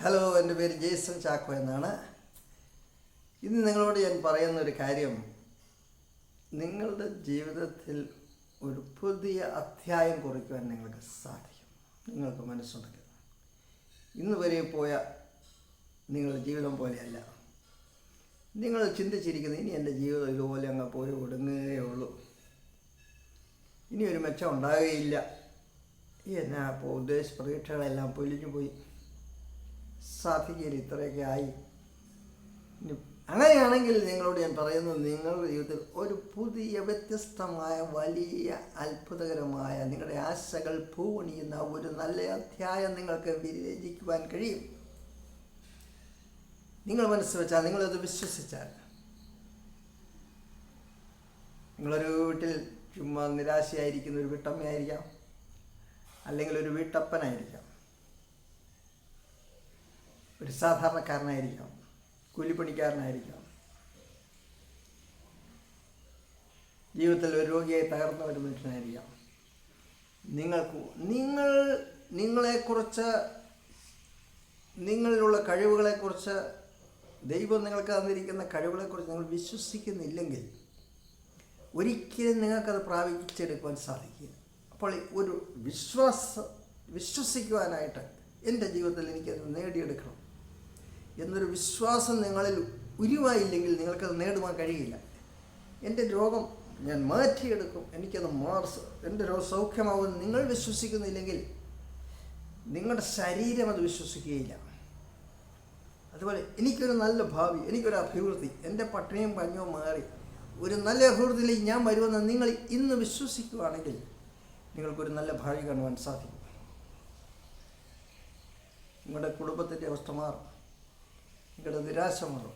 Hello, എൻ്റെ പേര് Jason Chacko എന്നാണ്. ഇന്ന് നിങ്ങളോട് ഞാൻ പറയുന്നൊരു കാര്യം, നിങ്ങളുടെ ജീവിതത്തിൽ ഒരു പുതിയ അധ്യായം കുറിക്കുവാൻ നിങ്ങൾക്ക് സാധിക്കും. നിങ്ങൾക്ക് മനസ്സുണ്ടെങ്കിൽ ഇന്ന് വരെ പോയ നിങ്ങളുടെ ജീവിതം പോലെയല്ല. നിങ്ങൾ ചിന്തിച്ചിരിക്കുന്നത് ഇനി എൻ്റെ ജീവിതം ഇതുപോലെ അങ്ങ് പോയി ഒടുങ്ങുകയുള്ളൂ, ഇനി ഒരു മെച്ചം ഉണ്ടാകുകയില്ല, എന്നാ അപ്പോൾ ഉദ്ദേശ പ്രതീക്ഷകളെല്ലാം പൊലിഞ്ഞു പോയി, സാധിക്കില്ല, ഇത്രയൊക്കെ ആയി. അങ്ങനെയാണെങ്കിൽ നിങ്ങളോട് ഞാൻ പറയുന്നത്, നിങ്ങളുടെ ജീവിതത്തിൽ ഒരു പുതിയ വ്യത്യസ്തമായ വലിയ അത്ഭുതകരമായ നിങ്ങളുടെ ആശകൾ പൂവണിയുന്ന ഒരു നല്ല അധ്യായം നിങ്ങൾക്ക് വിരചിക്കുവാൻ കഴിയും. നിങ്ങൾ മനസ്സ് വെച്ചാൽ, നിങ്ങളത് വിശ്വസിച്ചാൽ. നിങ്ങളൊരു വീട്ടിൽ ചുമ്മാ നിരാശയായിരിക്കുന്ന ഒരു വീട്ടമ്മയായിരിക്കാം, അല്ലെങ്കിൽ ഒരു വീട്ടപ്പനായിരിക്കാം, ഒരു സാധാരണക്കാരനായിരിക്കാം, കൂലിപ്പണിക്കാരനായിരിക്കാം, ജീവിതത്തിൽ ഒരു രോഗിയായി തകർന്ന ഒരു മനുഷ്യനായിരിക്കാം. നിങ്ങളെക്കുറിച്ച്, നിങ്ങളിലുള്ള കഴിവുകളെക്കുറിച്ച്, ദൈവം നിങ്ങൾക്ക് തന്നിരിക്കുന്ന കഴിവുകളെക്കുറിച്ച് നിങ്ങൾ വിശ്വസിക്കുന്നില്ലെങ്കിൽ ഒരിക്കലും നിങ്ങൾക്കത് പ്രാപിച്ചെടുക്കുവാൻ സാധിക്കില്ല. അപ്പോൾ ഒരു വിശ്വസിക്കുവാനായിട്ട് എൻ്റെ ജീവിതത്തിൽ എനിക്കത് നേടിയെടുക്കണം എന്നൊരു വിശ്വാസം നിങ്ങളിൽ ഉരുവായില്ലെങ്കിൽ നിങ്ങൾക്കത് നേടുവാൻ കഴിയില്ല. എൻ്റെ രോഗം ഞാൻ മാറ്റിയെടുക്കും, എനിക്കത് എൻ്റെ രോഗം സൗഖ്യമാവുമെന്ന് നിങ്ങൾ വിശ്വസിക്കുന്നില്ലെങ്കിൽ നിങ്ങളുടെ ശരീരം അത് വിശ്വസിക്കുകയില്ല. അതുപോലെ എനിക്കൊരു നല്ല ഭാവി, എനിക്കൊരു അഭിവൃദ്ധി, എൻ്റെ പട്ടിണിയും പഞ്ഞവും മാറി ഒരു നല്ല അഭിവൃദ്ധിയിലേക്ക് ഞാൻ വരുമെന്ന് നിങ്ങൾ ഇന്ന് വിശ്വസിക്കുകയാണെങ്കിൽ നിങ്ങൾക്കൊരു നല്ല ഭാവി കാണുവാൻ സാധിക്കും. നിങ്ങളുടെ കുടുംബത്തിൻ്റെ അവസ്ഥ മാറും, നിങ്ങളുടെ നിരാശ മാറും.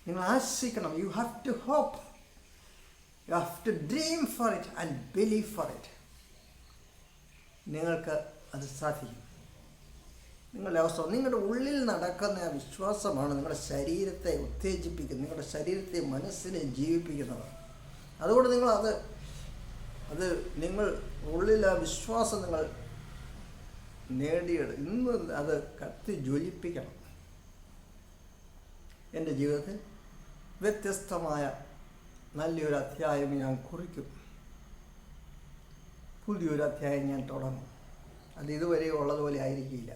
നിങ്ങൾ ആശിക്കണം. You have to hope, you have to dream for it and believe for it. നിങ്ങൾക്ക് അത് സാധിക്കും. നിങ്ങളുടെ അവസ്ഥ, നിങ്ങളുടെ ഉള്ളിൽ നടക്കുന്ന ആ വിശ്വാസമാണ് നിങ്ങളുടെ ശരീരത്തെ ഉത്തേജിപ്പിക്കുന്നത്, നിങ്ങളുടെ ശരീരത്തെ മനസ്സിനെ ജീവിപ്പിക്കുന്നത്. അതുകൊണ്ട് നിങ്ങൾ നിങ്ങൾ ഉള്ളിൽ ആ വിശ്വാസം നിങ്ങൾ ഇന്ന് അത് കത്തി ജ്വലിപ്പിക്കണം. എൻ്റെ ജീവിതത്തിൽ വ്യത്യസ്തമായ നല്ലൊരു അധ്യായം ഞാൻ കുറിക്കും, പുതിയൊരു അധ്യായം ഞാൻ തുടങ്ങും. അത് ഇതുവരെ ഉള്ളതുപോലെ ആയിരിക്കില്ല.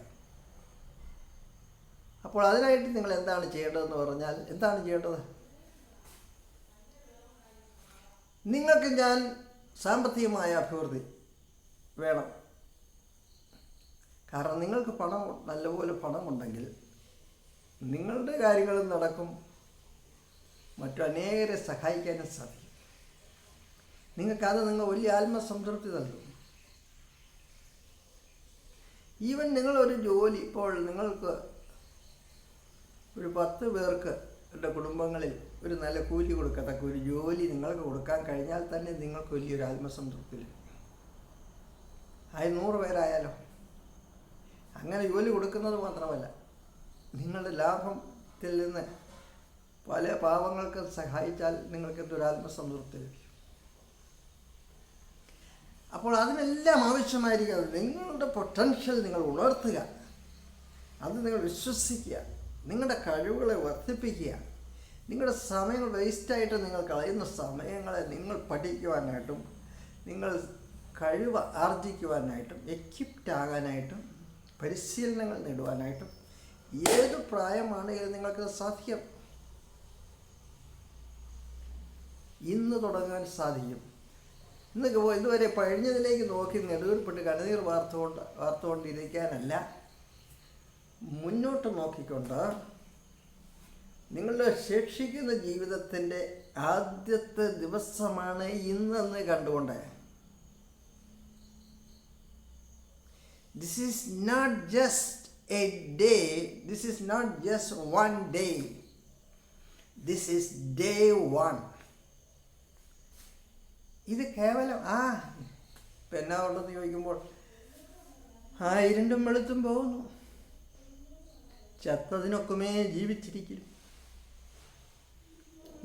അപ്പോൾ അതിനായിട്ട് നിങ്ങൾ എന്താണ് ചെയ്യേണ്ടതെന്ന് പറഞ്ഞാൽ, എന്താണ് ചെയ്യേണ്ടത്? നിങ്ങൾക്ക് ഞാൻ സാമ്പത്തികമായ അഭിവൃദ്ധി വേണം. കാരണം നിങ്ങൾക്ക് നല്ലപോലെ പണമുണ്ടെങ്കിൽ നിങ്ങളുടെ കാര്യങ്ങളും നടക്കും, മറ്റനേകരെ സഹായിക്കാനും സാധിക്കും. നിങ്ങൾക്കത് വലിയ ആത്മസംതൃപ്തി നൽകും. ഈവൻ നിങ്ങളൊരു ജോലി, ഇപ്പോൾ നിങ്ങൾക്ക് ഒരു 10 പേർക്ക് എൻ്റെ കുടുംബങ്ങളിൽ ഒരു നല്ല കൂലി കൊടുക്കത്തക്ക ഒരു ജോലി നിങ്ങൾക്ക് കൊടുക്കാൻ കഴിഞ്ഞാൽ തന്നെ നിങ്ങൾക്ക് വലിയൊരു ആത്മസംതൃപ്തി ലഭിക്കും. 100 പേരായാലോ. അങ്ങനെ ജോലി കൊടുക്കുന്നത് മാത്രമല്ല, നിങ്ങളുടെ ലാഭത്തിൽ നിന്ന് പല പാവങ്ങൾക്ക് സഹായിച്ചാൽ നിങ്ങൾക്ക് എന്തൊരു ആത്മസംതൃപ്തി ലഭിക്കും. അപ്പോൾ അതിനെല്ലാം ആവശ്യമായിരിക്കും നിങ്ങളുടെ പൊട്ടൻഷ്യൽ നിങ്ങൾ ഉണർത്തുക, അത് നിങ്ങൾ വിശ്വസിക്കുക, നിങ്ങളുടെ കഴിവുകളെ വർദ്ധിപ്പിക്കുക. നിങ്ങളുടെ സമയങ്ങൾ വേസ്റ്റായിട്ട് നിങ്ങൾ കളയുന്ന സമയങ്ങളെ നിങ്ങൾ പഠിക്കുവാനായിട്ടും നിങ്ങൾ കഴിവ് ആർജിക്കുവാനായിട്ടും എക്വിപ്റ്റ് ആകാനായിട്ടും പരിശീലനങ്ങൾ നേടുവാനായിട്ടും ഏത് പ്രായമാണെങ്കിലും നിങ്ങൾക്ക് സാധിക്കും. ഇന്ന് തുടങ്ങാൻ സാധിക്കും. ഇതുവരെ പഴഞ്ഞതിലേക്ക് നോക്കി നെടുവീർപ്പിട്ട് കണ്ണുനീർ വാർത്തുകൊണ്ടിരിക്കാനല്ല, മുന്നോട്ട് നോക്കിക്കൊണ്ട് നിങ്ങളുടെ ശേഷിക്കുന്ന ജീവിതത്തിൻ്റെ ആദ്യത്തെ ദിവസമാണ് ഇന്നെന്ന് കണ്ടുകൊണ്ട്, this is not just a day, this is not just one day, this is day 1. ഇത് കേവലം ഇപ്പം എന്നാ ഉണ്ടെന്ന് ചോദിക്കുമ്പോൾ ഇരുണ്ടും വെളുത്തും പോകുന്നു, ചത്തതിനൊക്കുമേ ജീവിച്ചിരിക്കും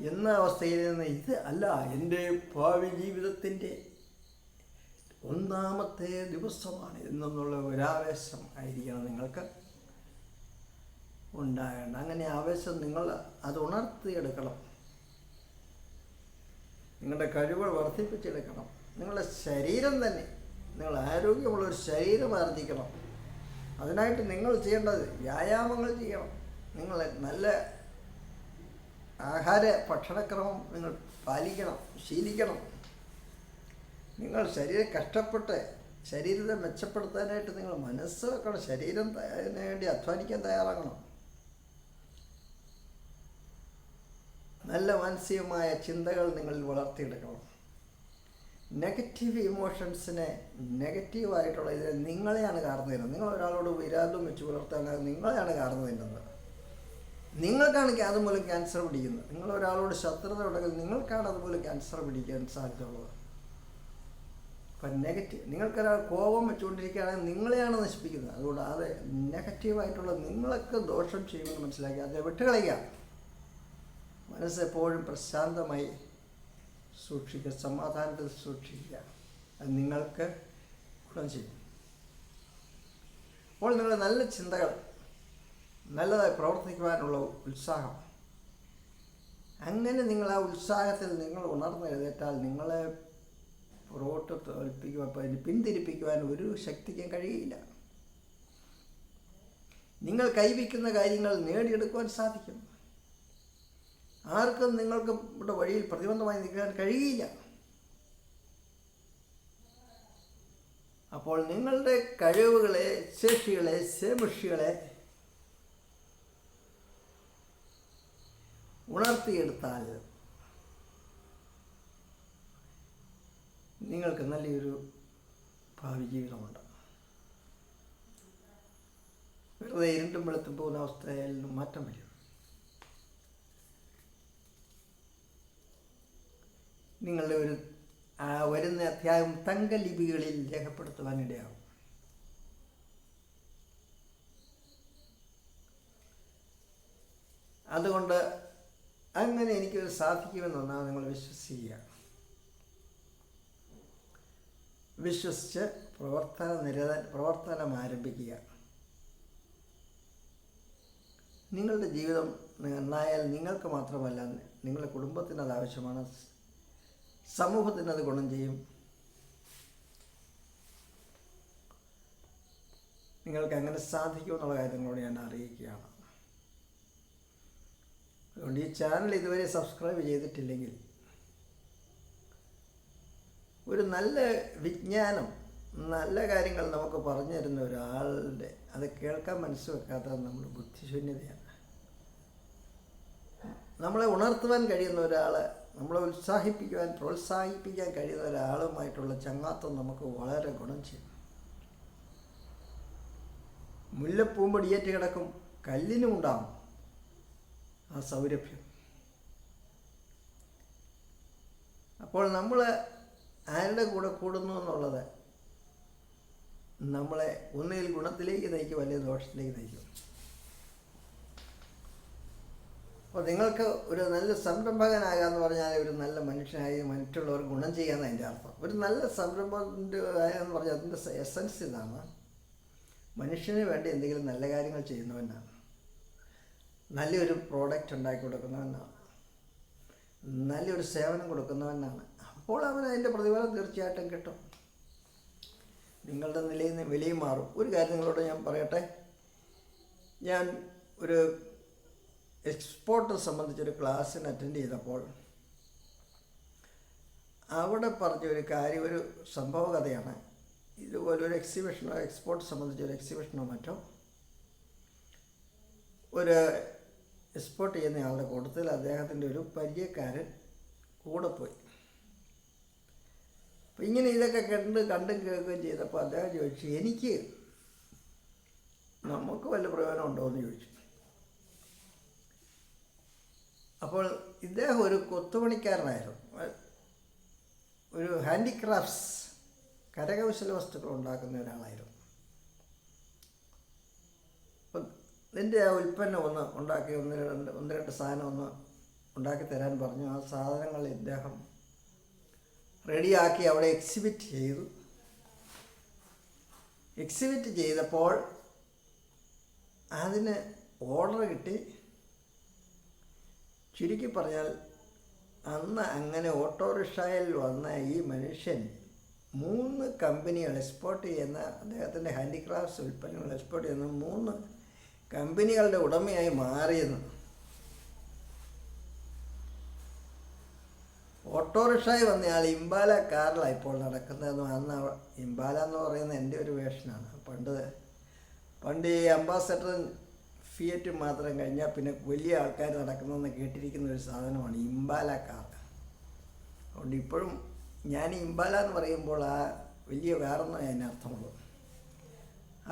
എന്ന അവസ്ഥയിൽ നിന്ന് ഇത് അല്ല എൻ്റെ ഭാവി ജീവിതത്തിൻ്റെ ഒന്നാമത്തെ ദിവസമാണ് എന്നുള്ള ഒരാവേശം ആയിരിക്കണം നിങ്ങൾക്ക്. ഉണ്ടാകേണ്ട. അങ്ങനെ ആവേശം നിങ്ങൾ അത് ഉണർത്തിയെടുക്കണം. നിങ്ങളുടെ കഴിവുകൾ വർദ്ധിപ്പിച്ചെടുക്കണം. നിങ്ങളുടെ ശരീരം തന്നെ, നിങ്ങൾ ആരോഗ്യമുള്ളൊരു ശരീരം ആർജിക്കണം. അതിനായിട്ട് നിങ്ങൾ ചെയ്യേണ്ടത് വ്യായാമങ്ങൾ ചെയ്യണം. നിങ്ങൾ നല്ല ഭക്ഷണക്രമം നിങ്ങൾ പാലിക്കണം, ശീലിക്കണം. നിങ്ങൾ ശരീരം കഷ്ടപ്പെട്ട് ശരീരത്തെ മെച്ചപ്പെടുത്താനായിട്ട് നിങ്ങൾ മനസ്സ് വെക്കണം. ശരീരം അതിനു വേണ്ടി അധ്വാനിക്കാൻ തയ്യാറാകണം. നല്ല മാനസികമായ ചിന്തകൾ നിങ്ങളിൽ വളർത്തിയെടുക്കണം. നെഗറ്റീവ് ഇമോഷൻസിനെ, നെഗറ്റീവായിട്ടുള്ള ഇതിനെ നിങ്ങളെയാണ് കാരണമായിരുന്നത്. നിങ്ങൾ ഒരാളോട് വിരോധം വെച്ച് പുലർത്താൻ നിങ്ങളെയാണ് കാരണമായിരുന്നത്. നിങ്ങൾക്കാണ് അതുമൂലം ക്യാൻസർ പിടിക്കുന്നത്. നിങ്ങൾ ഒരാളോട് ശത്രുത ഉണ്ടെങ്കിൽ നിങ്ങൾക്കാണ് അതുമൂലം ക്യാൻസർ പിടിക്കാൻ സാധ്യതയുള്ളത്. അപ്പം നിങ്ങൾക്കൊരാൾ കോപം വെച്ചുകൊണ്ടിരിക്കുകയാണെങ്കിൽ നിങ്ങളെയാണ് നശിപ്പിക്കുന്നത്. അതുകൊണ്ട് അത് നെഗറ്റീവായിട്ടുള്ള നിങ്ങൾക്ക് ദോഷം ചെയ്യുമെന്ന് മനസ്സിലാക്കി അത് വിട്ടുകളയുക. മനസ്സെപ്പോഴും പ്രശാന്തമായി സൂക്ഷിക്കുക, സമാധാനത്തിൽ സൂക്ഷിക്കുക. അത് നിങ്ങൾക്ക് ഗുണം ചെയ്യും. അപ്പോൾ നിങ്ങൾ നല്ല ചിന്തകൾ, നല്ലതായി പ്രവർത്തിക്കുവാനുള്ള ഉത്സാഹം, അങ്ങനെ നിങ്ങൾ ആ ഉത്സാഹത്തിൽ നിങ്ങൾ ഉണർന്നെഴുന്നേറ്റാൽ നിങ്ങളെ പുറകോട്ട് പിന്തിരിപ്പിക്കുവാൻ ഒരു ശക്തിക്കും കഴിയില്ല. നിങ്ങൾ കൈവയ്ക്കുന്ന കാര്യങ്ങൾ നേടിയെടുക്കുവാൻ സാധിക്കും. ആർക്കും നിങ്ങൾക്ക് ഇവിടെ വഴിയിൽ പ്രതിബന്ധമായി നിൽക്കാൻ കഴിയില്ല. അപ്പോൾ നിങ്ങളുടെ കഴിവുകളെ, ശേഷികളെ, ശേഷികളെ ഉണർത്തിയെടുത്താൽ നിങ്ങൾക്ക് നല്ലൊരു ഭാവി ജീവിതമുണ്ട്. വെറുതെ ഇരുണ്ടും വെളുത്തും പോകുന്ന അവസ്ഥയിൽ നിന്നും മാറ്റം വരും. നിങ്ങളുടെ വരുന്ന അധ്യായം തങ്കലിപികളിൽ രേഖപ്പെടുത്തുവാനിടയാകും. അതുകൊണ്ട് അങ്ങനെ എനിക്കത് സാധിക്കുമെന്നൊന്നാണ് നിങ്ങൾ വിശ്വസിക്കുക. വിശ്വസിച്ച് പ്രവർത്തനം ആരംഭിക്കുക. നിങ്ങളുടെ ജീവിതം നന്നായാൽ നിങ്ങൾക്ക് മാത്രമല്ല, നിങ്ങളുടെ കുടുംബത്തിന് അത് ആവശ്യമാണ്, സമൂഹത്തിന് അത് ഗുണം ചെയ്യും. നിങ്ങൾക്ക് അങ്ങനെ സാധിക്കുമെന്നുള്ള കാര്യങ്ങളോട് ഞാൻ അറിയിക്കുകയാണ്. അതുകൊണ്ട് ഈ ചാനൽ ഇതുവരെ സബ്സ്ക്രൈബ് ചെയ്തിട്ടില്ലെങ്കിൽ ഒരു നല്ല വിജ്ഞാനം, നല്ല കാര്യങ്ങൾ നമുക്ക് പറഞ്ഞു തരുന്ന ഒരാളുടെ അത് കേൾക്കാൻ മനസ്സ് വെക്കാത്തത് നമ്മുടെ ബുദ്ധിശൂന്യതയാണ്. നമ്മളെ ഉണർത്തുവാൻ കഴിയുന്ന ഒരാൾ, നമ്മളെ പ്രോത്സാഹിപ്പിക്കാൻ കഴിയുന്ന ഒരാളുമായിട്ടുള്ള ചങ്ങാത്തം നമുക്ക് വളരെ ഗുണം ചെയ്യും. മുല്ലപ്പൂമ്പൊടിയേറ്റ് കിടക്കും കല്ലിനും ഉണ്ടാവും ആ സൗരഭ്യം. അപ്പോൾ നമ്മൾ ആരുടെ കൂടെ കൂടുന്നു എന്നുള്ളത് നമ്മളെ ഒന്നുകിൽ ഗുണത്തിലേക്ക് നയിക്കും, അല്ലെങ്കിൽ ദോഷത്തിലേക്ക് നയിക്കും. അപ്പോൾ നിങ്ങൾക്ക് ഒരു നല്ല സംരംഭകനാകാന്ന് പറഞ്ഞാൽ ഒരു നല്ല മനുഷ്യനായി മറ്റുള്ളവർക്ക് ഗുണം ചെയ്യാമെന്ന് അതിൻ്റെ അർത്ഥം. ഒരു നല്ല സംരംഭകൻ്റെ എന്ന് പറഞ്ഞാൽ അതിൻ്റെ എസൻസ് ഇതാണ്: മനുഷ്യന് വേണ്ടി എന്തെങ്കിലും നല്ല കാര്യങ്ങൾ ചെയ്യുന്നവനാണ്, നല്ലൊരു പ്രോഡക്റ്റ് ഉണ്ടാക്കി കൊടുക്കുന്നവനാണ്, നല്ലൊരു സേവനം കൊടുക്കുന്നവനാണ്. അപ്പോൾ അവൻ അതിൻ്റെ പ്രതിഫലം തീർച്ചയായിട്ടും കിട്ടും. നിങ്ങളുടെ വിലയും മാറും. ഒരു കാര്യം നിങ്ങളോട് ഞാൻ പറയട്ടെ. ഞാൻ ഒരു എക്സ്പോർട്ട് സംബന്ധിച്ചൊരു ക്ലാസ്സിന് അറ്റൻഡ് ചെയ്തപ്പോൾ അവിടെ പറഞ്ഞൊരു കാര്യം, ഒരു സംഭവ കഥയാണ്. ഇതുപോലൊരു എക്സിബിഷനോ, എക്സ്പോർട്ട് സംബന്ധിച്ചൊരു എക്സിബിഷനോ മറ്റോ, ഒരു എക്സ്പോർട്ട് ചെയ്യുന്ന ആളുടെ കൂട്ടത്തിൽ അദ്ദേഹത്തിൻ്റെ ഒരു പരിചയക്കാരൻ കൂടെ പോയി. അപ്പം ഇങ്ങനെ ഇതൊക്കെ കണ്ടും കേൾക്കുകയും ചെയ്തപ്പോൾ അദ്ദേഹം ചോദിച്ചു, നമുക്ക് വല്ല പ്രയോജനം ഉണ്ടോ എന്ന് ചോദിച്ചു. അപ്പോൾ ഇദ്ദേഹം ഒരു കൊത്തുപണിക്കാരനായിരുന്നു, ഒരു ഹാൻഡിക്രാഫ്റ്റ്സ്, കരകൗശല വസ്തുക്കൾ ഉണ്ടാക്കുന്ന ഒരാളായിരുന്നു. അപ്പം ഇതിൻ്റെ ആ ഉൽപ്പന്നം ഉണ്ടാക്കി ഒന്ന് രണ്ട് സാധനം ഉണ്ടാക്കി തരാൻ പറഞ്ഞു. ആ സാധനങ്ങൾ ഇദ്ദേഹം റെഡിയാക്കി അവിടെ എക്സിബിറ്റ് ചെയ്തപ്പോൾ അതിന് ഓർഡർ കിട്ടി. ചുരുക്കി പറഞ്ഞാൽ അന്ന് അങ്ങനെ ഓട്ടോറിക്ഷയിൽ വന്ന ഈ മനുഷ്യൻ 3 കമ്പനികൾ എക്സ്പോർട്ട് ചെയ്യുന്ന, അദ്ദേഹത്തിൻ്റെ ഹാൻഡിക്രാഫ്റ്റ്സ് ഉൽപ്പന്നങ്ങൾ എക്സ്പോർട്ട് ചെയ്യുന്ന 3 കമ്പനികളുടെ ഉടമയായി മാറിയെന്ന്. ഓട്ടോറിക്ഷയിൽ വന്നയാൾ ഇംബാല കാറിലാണ് ഇപ്പോൾ നടക്കുന്നതെന്ന്. അന്ന് ഇംബാല എന്ന് പറയുന്നത് എൻ്റെ ഒരു വേഷനാണ്. പണ്ട് ഈ അംബാസഡർ ഫിയറ്റ് മാത്രം കഴിഞ്ഞാൽ പിന്നെ വലിയ ആൾക്കാർ നടക്കുന്നതെന്ന് കേട്ടിരിക്കുന്ന ഒരു സാധനമാണ് ഇംബാല കാർ. അതുകൊണ്ട് ഇപ്പോഴും ഞാൻ ഇംബാല എന്ന് പറയുമ്പോൾ ആ വലിയ വേറൊന്നും അതിനർത്ഥമുള്ളൂ.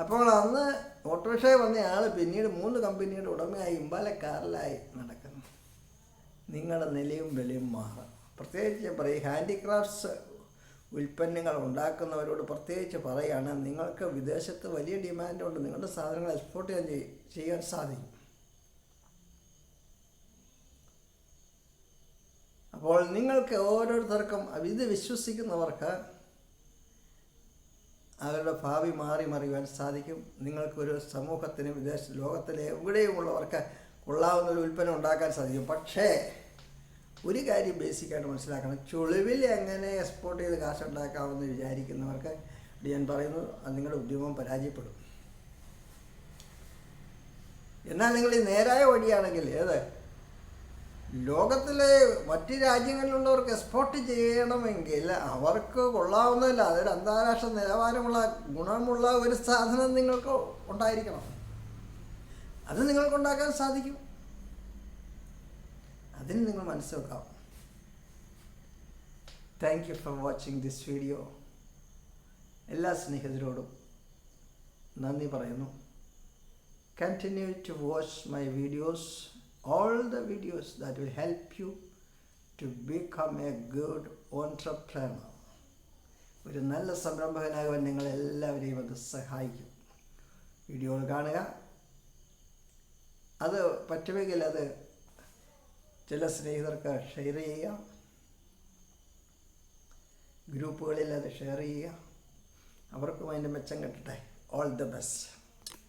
അപ്പോൾ അന്ന് ഓട്ടോറിക്ഷയിൽ വന്നയാൾ പിന്നീട് 3 കമ്പനിയുടെ ഉടമയായി ഇംബാല കാറിലായി നടക്കുന്നു. നിങ്ങളുടെ നിലയും വിലയും മാറും. പ്രത്യേകിച്ച് പറയും, ഹാൻഡിക്രാഫ്റ്റ്സ് ഉൽപ്പന്നങ്ങൾ ഉണ്ടാക്കുന്നവരോട് പ്രത്യേകിച്ച് പറയുകയാണ്, നിങ്ങൾക്ക് വിദേശത്ത് വലിയ ഡിമാൻഡുണ്ട്, നിങ്ങളുടെ സാധനങ്ങൾ എക്സ്പോർട്ട് ചെയ്യാൻ സാധിക്കും. അപ്പോൾ നിങ്ങൾക്ക് ഓരോരുത്തർക്കും ഇത് വിശ്വസിക്കുന്നവർക്ക് അവരുടെ ഭാവി മറിയുവാൻ സാധിക്കും. നിങ്ങൾക്കൊരു സമൂഹത്തിന് ലോകത്തിലെ എവിടെയുമുള്ളവർക്ക് കൊള്ളാവുന്ന ഒരു ഉൽപ്പന്നം ഉണ്ടാക്കാൻ സാധിക്കും. പക്ഷേ ഒരു കാര്യം ബേസിക്കായിട്ട് മനസ്സിലാക്കണം, ചുളിവിൽ എങ്ങനെ എക്സ്പോർട്ട് ചെയ്ത് കാശുണ്ടാക്കാമെന്ന് വിചാരിക്കുന്നവർക്ക് ഞാൻ പറയുന്നു, അത് നിങ്ങളുടെ ഉദ്യമം പരാജയപ്പെടും. എന്നാൽ നിങ്ങൾ ഈ നേരായ വഴിയാണെങ്കിൽ, ലോകത്തിലെ മറ്റ് രാജ്യങ്ങളിലുള്ളവർക്ക് എക്സ്പോർട്ട് ചെയ്യണമെങ്കിൽ അവർക്ക് കൊള്ളാവുന്നതല്ല, അതൊരു അന്താരാഷ്ട്ര നിലവാരമുള്ള ഗുണമുള്ള ഒരു സാധനം നിങ്ങൾക്ക് ഉണ്ടായിരിക്കണം. അത് നിങ്ങൾക്കുണ്ടാക്കാൻ സാധിക്കും. അതിന് നിങ്ങൾ മനസ്സിലാക്കാം. Thank you for watching this video. എല്ലാ സ്നേഹിതരോടും നന്ദി പറയുന്നു. Continue to watch my videos, all the videos that will help you to become a good entrepreneur. ഒരു നല്ല സംരംഭകനാകുവാൻ നിങ്ങളെല്ലാവരെയും അത് സഹായിക്കും. വീഡിയോകൾ കാണുക. അത് പറ്റുമെങ്കിൽ അത് ചില സ്നേഹിതർക്ക് ഷെയർ ചെയ്യുക, ഗ്രൂപ്പുകളിൽ അത് ഷെയർ ചെയ്യുക. അവർക്കും അതിൻ്റെ മെച്ചം കിട്ടട്ടെ. All the best.